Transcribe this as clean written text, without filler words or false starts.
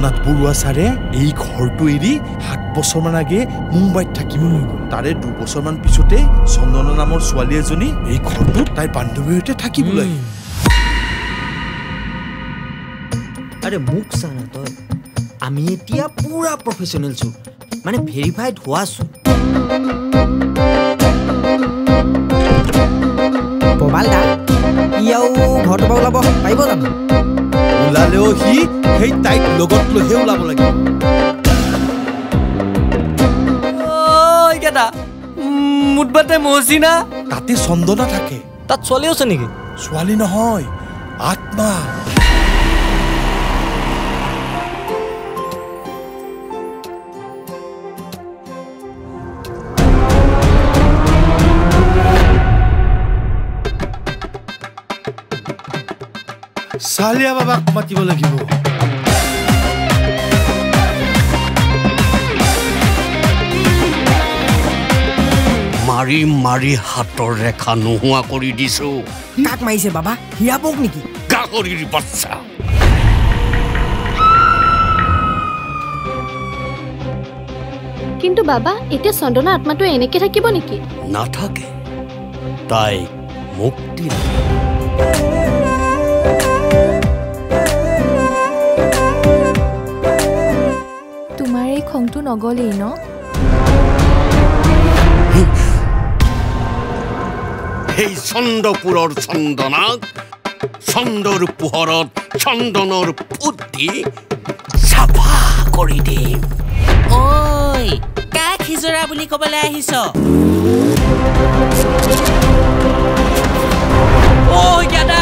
চন্দ্ৰনাথ বৰুৱা ছাৰে এই ঘৰটো এৰি 7 বছৰমান আগে মুম্বাইত থাকিবলৈ গ'ল। তাৰে 2 বছৰমান পিছতে চন্দনা নামৰ ছোৱালী এজনী এই ঘৰটোত তাইৰ বান্ধৱীৰ সৈতে থাকিবলৈ আহিল। আৰে মোক চানা তই আমি এতিয়া পুৰা প্ৰফেচনেল ছো মানে ভেৰিফাইড হোৱা ছো পবাল দা ইয়াও ঘৰটো পৰা ওলাব পাৰিব জানো? ওলালেও সি সেই তাইক লগত লৈহে ওলাব লাগিব। কেটা মুঠবাতে মহচিনা তাতে চন্দনা থাকে। তাত ছোৱালী আছে নেকি? ছোৱালী নহয়, আত্মা। চালিয়া বাবাক মাতিব লাগিব। মাৰি মাৰি হাতৰ ৰেখা নোহোৱা কৰি দিছো। কাক মাৰিছে বাবা? হিয়াবক নেকি? গাহৰিৰ বাচ্চা। কিন্তু বাবা এতিয়া চন্দনা আত্মাটো এনেকে থাকিব নেকি? নাথাকে, তাই মুক্তি। তোমাৰ এই খংটো নগলেই ন? সেই চন্দ্ৰপুৰৰ চন্দনাক চন্দৰ পোহৰত চন্দনৰ পুতি চাফা কৰি দিম। ঐ কাক হিজৰা বুলি ক'বলৈ আহিছ? ঐ দাদা